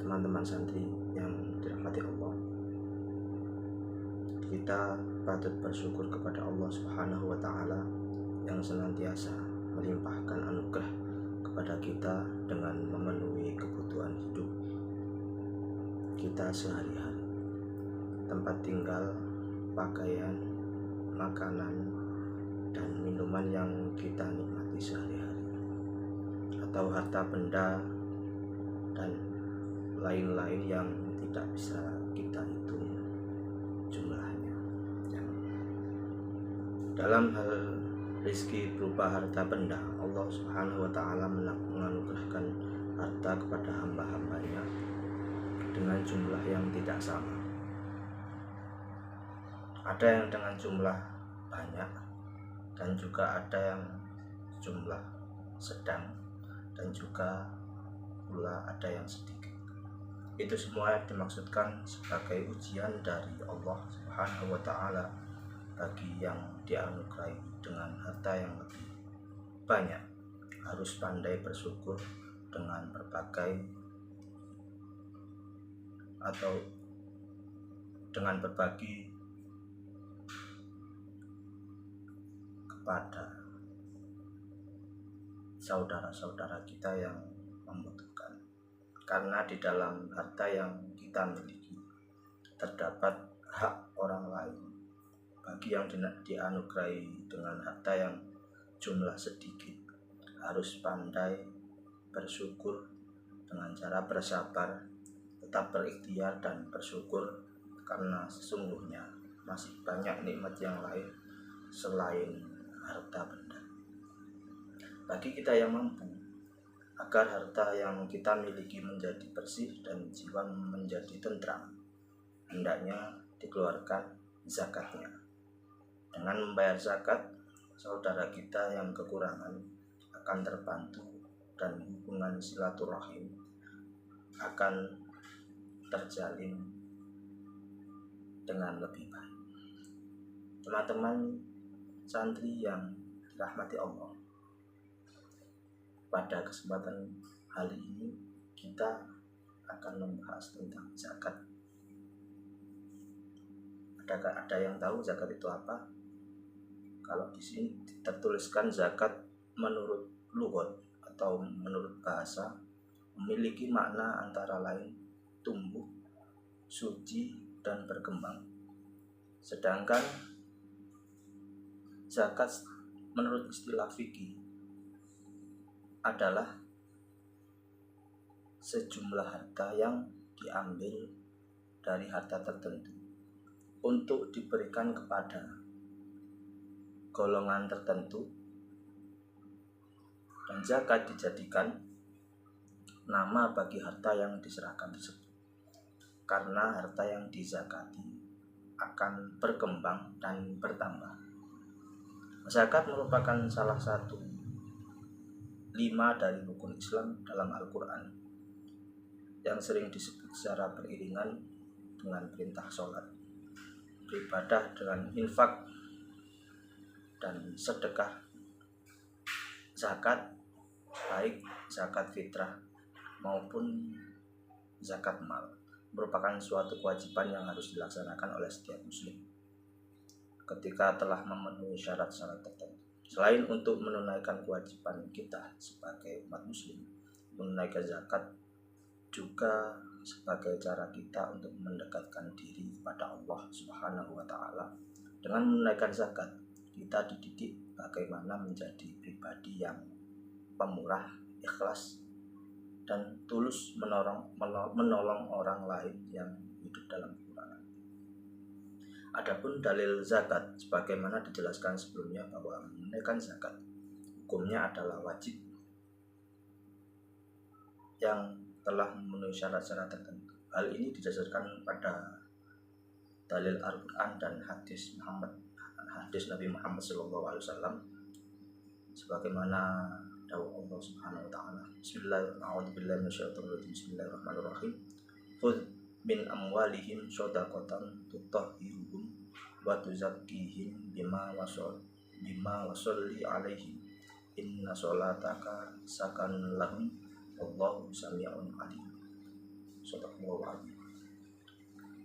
teman-teman santri yang dirahmati Allah, kita patut bersyukur kepada Allah Subhanahu wa Ta'ala yang senantiasa melimpahkan anugerah kepada kita dengan memenuhi kebutuhan hidup kita sehari-hari, tempat tinggal, pakaian, makanan, dan minuman yang kita nikmati sehari-hari, atau harta benda dan lain-lain yang tidak bisa kita hitung jumlahnya. Dalam hal rezeki berupa harta benda, Allah Subhanahu wa Ta'ala menganugerahkan harta kepada hamba-hambanya dengan jumlah yang tidak sama. Ada yang dengan jumlah banyak, dan juga ada yang jumlah sedang, dan juga pula ada yang sedikit. Itu semua dimaksudkan sebagai ujian dari Allah Subhanahu wa Ta'ala bagi yang dianugerahi dengan harta yang lebih banyak. Harus pandai bersyukur dengan berbagai atau dengan berbagi kepada saudara-saudara kita yang membutuhkan. Karena di dalam harta yang kita miliki terdapat hak orang lain. Bagi yang dianugerahi dengan harta yang jumlah sedikit, harus pandai bersyukur dengan cara bersabar, tetap berikhtiar dan bersyukur, karena sesungguhnya masih banyak nikmat yang lain selain harta benda. Bagi kita yang mampu, agar harta yang kita miliki menjadi bersih dan jiwa menjadi tentram, hendaknya dikeluarkan zakatnya. Dengan membayar zakat, saudara kita yang kekurangan akan terbantu dan hubungan silaturahim akan terjalin dengan lebih baik. Teman-teman santri yang dirahmati Allah, pada kesempatan kali ini kita akan membahas tentang zakat. Ada yang tahu zakat itu apa? Kalau di sini tertuliskan zakat menurut lughat atau menurut bahasa memiliki makna antara lain tumbuh, suci, dan berkembang. Sedangkan zakat menurut istilah fikih adalah sejumlah harta yang diambil dari harta tertentu untuk diberikan kepada golongan tertentu, dan zakat dijadikan nama bagi harta yang diserahkan tersebut, karena harta yang dizakati akan berkembang dan bertambah. Zakat merupakan salah satu 5 dari rukun Islam dalam Al-Quran yang sering disebut secara beriringan dengan perintah sholat, beribadah dengan infak dan sedekah. Zakat, baik zakat fitrah maupun zakat mal, merupakan suatu kewajiban yang harus dilaksanakan oleh setiap muslim ketika telah memenuhi syarat-syarat tertentu. Selain untuk menunaikan kewajiban kita sebagai umat muslim, menunaikan zakat juga sebagai cara kita untuk mendekatkan diri kepada Allah Subhanahu wa Ta'ala. Dengan menunaikan zakat, kita dididik bagaimana menjadi pribadi yang pemurah, ikhlas, dan tulus menolong orang lain yang hidup dalam kekurangan. Adapun dalil zakat sebagaimana dijelaskan sebelumnya bahwa menunaikan zakat hukumnya adalah wajib yang telah memenuhi syarat-syarat tertentu. Hal ini didasarkan pada dalil Al-Quran dan hadis Nabi Muhammad SAW, sebagaimana dawuh Allah Subhanahu wa Ta'ala, Bismillahirrahmanirrahim. Khudh min amwalihim shadaqatan tutahhiruhum wa tuzakkihim bima wasalli alaihim inna sholataka sakan lahum wallahu sami'un alim.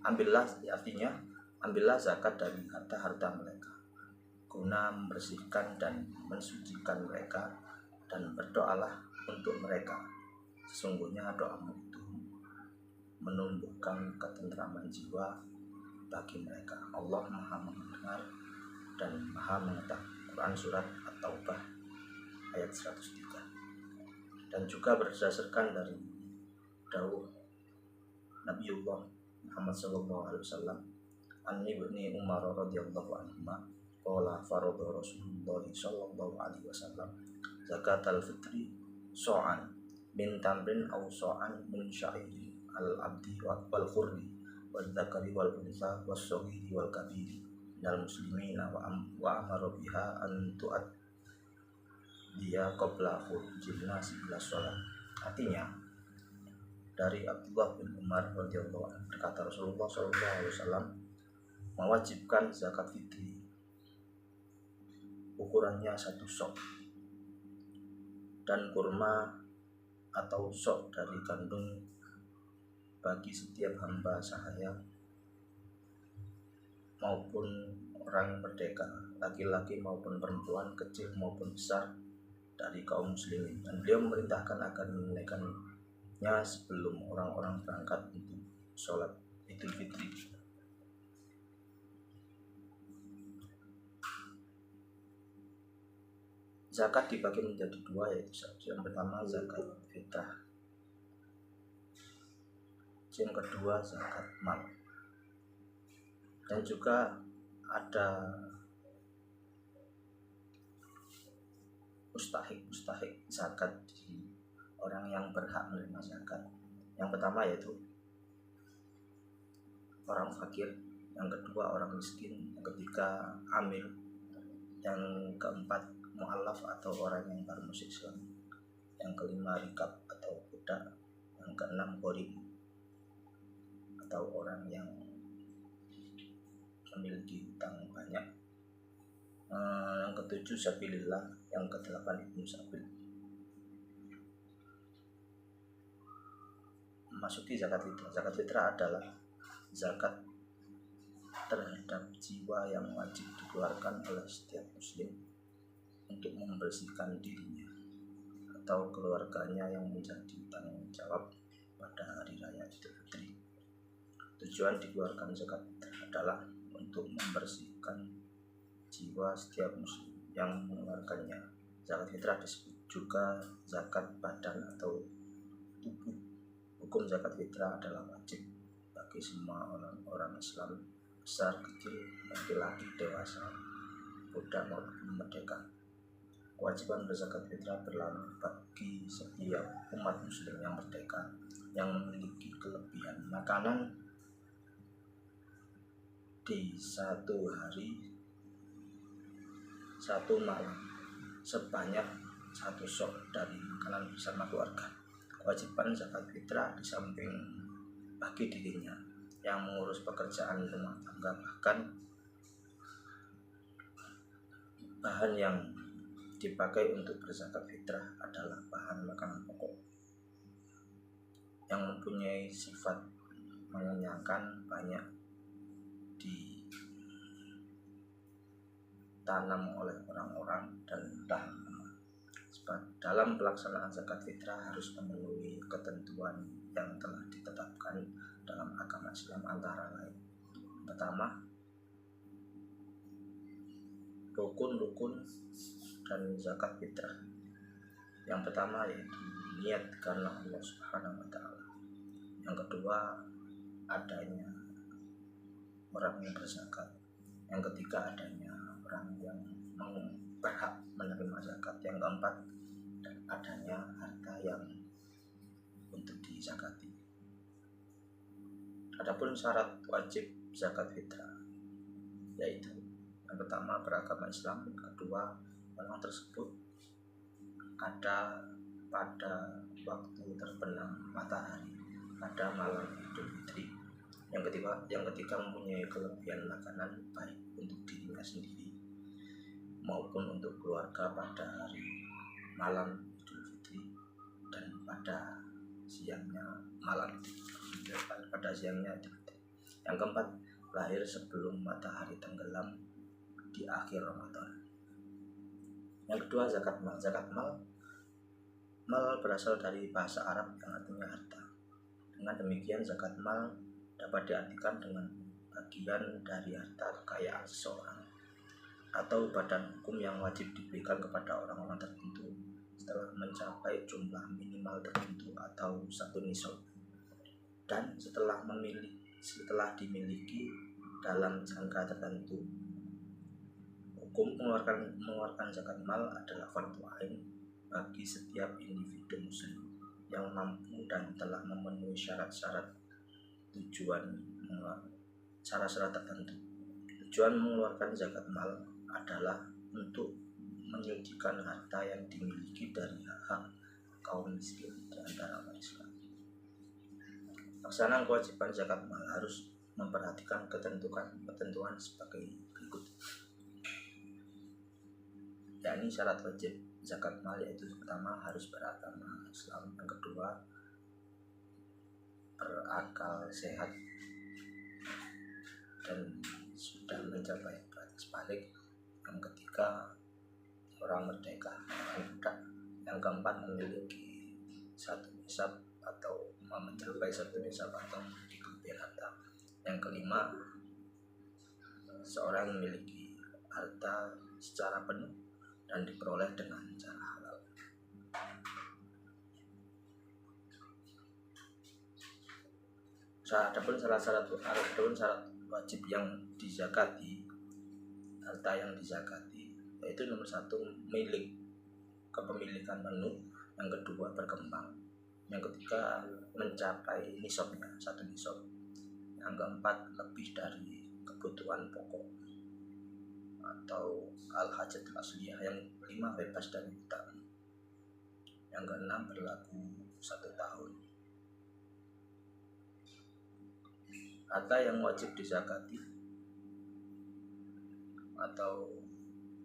Ambillah, artinya ambillah zakat dari harta-harta mereka guna membersihkan dan mensucikan mereka, dan berdoalah untuk mereka. Sesungguhnya doamu itu menumbuhkan ketentraman jiwa bagi mereka. Allah Maha mendengar dan Maha mengetahui. Quran Surat At-Taubah ayat 103. Dan juga berdasarkan dari dawuh Nabiullah Muhammad SAW an Ibni Umar radhiyallahu anhuma qala farada Rasulullah sallallahu alaihi wasallam zakatal fitri so'an min tamrin aw so'an min sya'iri al abdi wal khurri wal dzakari wal unsa was saghiri wal kabiri minal muslimina wa amara biha an tu'ad dia qabla khurujin nasi ila shalah. Artinya, dari Abdullah bin Umar radhiyallahu anhu berkata, Rasulullah SAW mewajibkan zakat fitri ukurannya 1 sok dan kurma atau sok dari gandum bagi setiap hamba sahaya maupun orang merdeka, laki-laki maupun perempuan, kecil maupun besar dari kaum muslimin. Dan beliau memerintahkan agar menunaikannya sebelum orang-orang berangkat untuk sholat Idul Fitri. Zakat dibagi menjadi 2, yaitu yang pertama zakat fitrah, yang kedua zakat mal. Dan juga ada mustahik zakat di orang yang berhak menerima zakat. Yang pertama yaitu orang fakir, yang kedua orang miskin, yang ketiga amil, yang keempat mu'allaf atau orang yang baru masuk Islam, yang kelima rikab atau budak, yang keenam gharib atau orang yang memiliki hutang banyak, yang ketujuh sabilillah, yang kedelapan ibnu sabil. Memasuki zakat fitrah. Zakat fitrah adalah zakat terhadap jiwa yang wajib dikeluarkan oleh setiap muslim untuk membersihkan dirinya atau keluarganya yang menjadi tanggung jawab pada hari raya Idul Fitri. Tujuan dikeluarkan zakat adalah untuk membersihkan jiwa setiap muslim yang mengeluarkannya. Zakat fitrah disebut juga zakat badan atau tubuh. Hukum zakat fitrah adalah wajib bagi semua orang Islam, besar, kecil, laki-laki, dewasa, budak maupun merdeka. Kewajiban berzakat fitrah berlaku bagi setiap umat muslim yang merdeka yang memiliki kelebihan makanan di 1 hari 1 malam sebanyak 1 sok dari makanan bersama keluarga. Kewajiban zakat fitrah di samping bagi dirinya yang mengurus pekerjaan rumah tangga, bahkan bahan yang dipakai untuk berzakat fitrah adalah bahan makanan pokok yang mempunyai sifat mengenyangkan, banyak ditanam oleh orang-orang dan tahan lama. Dalam pelaksanaan zakat fitrah harus memenuhi ketentuan yang telah ditetapkan dalam agama Islam, antara lain: pertama, rukun-rukun dan zakat fitrah. Yang pertama yaitu niat karena Allah Subhanahu wa Ta'ala. Yang kedua, adanya orang yang berzakat. Yang ketiga, adanya orang yang berhak menerima zakat. Yang keempat, adanya harta yang untuk dizakati. Adapun syarat wajib zakat fitrah yaitu yang pertama beragama Islam, yang kedua orang tersebut ada pada waktu terbenam matahari pada malam Idul Fitri. Yang ketiga mempunyai kelebihan makanan baik untuk dirinya sendiri maupun untuk keluarga pada hari malam Idul Fitri dan pada siangnya malam. depan pada siangnya. Yang keempat, lahir sebelum matahari tenggelam di akhir Ramadan. Yang kedua, zakat mal. Zakat mal berasal dari bahasa Arab yang artinya harta. Dengan demikian, zakat mal dapat diartikan dengan bagian dari harta kekayaan seseorang atau badan hukum yang wajib diberikan kepada orang-orang tertentu setelah mencapai jumlah minimal tertentu atau satu nisab, dan setelah dimiliki dalam jangka tertentu. Hukum mengeluarkan zakat mal adalah fardu ain bagi setiap individu muslim yang mampu dan telah memenuhi syarat-syarat tertentu. Tujuan mengeluarkan zakat mal adalah untuk menyucikan harta yang dimiliki dari hak kaum miskin di antara umat Islam. Pelaksanaan kewajiban zakat mal harus memperhatikan ketentuan sebagai berikut, yakni syarat wajib zakat mal, yaitu pertama harus beragama Islam, yang kedua berakal sehat dan sudah mencapai batas balik, yang ketiga orang merdeka dan budak, yang keempat memiliki satu nisab atau mencapai satu nisab atau memiliki harta, yang kelima seorang memiliki harta secara penuh dan diperoleh dengan cara halal. Adapun syarat wajib yang dizakati, harta yang dizakati, yaitu nomor satu milik, kepemilikan penuh, yang kedua berkembang, yang ketiga mencapai nisabnya, satu nisab, yang keempat lebih dari kebutuhan pokok atau al-hajatul asliyah, yang kelima bebas dari hutang, yang keenam berlaku 1 tahun. Harta yang wajib dizakati atau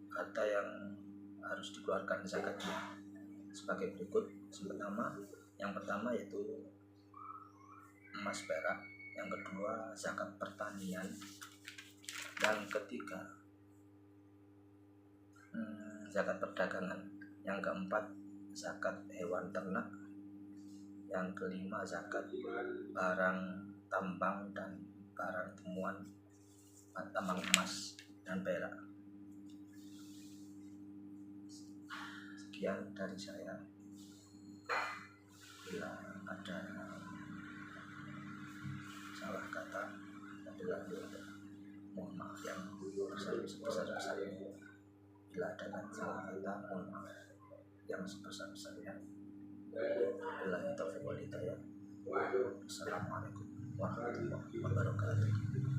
harta yang harus dikeluarkan zakatnya sebagai berikut. Yang pertama yaitu emas perak, yang kedua zakat pertanian, yang ketiga zakat perdagangan, yang keempat zakat hewan ternak, yang kelima zakat barang tambang dan barang temuan tambang emas dan perak. Sekian dari saya. Bila ada salah kata, mohon maaf yang sebesar-besarnya. Bila ada salah kata, mohon maaf yang sebesar-besarnya. Billahi taufiq wal hidayah. Assalamualaikum warahmatullahi wabarakatuh.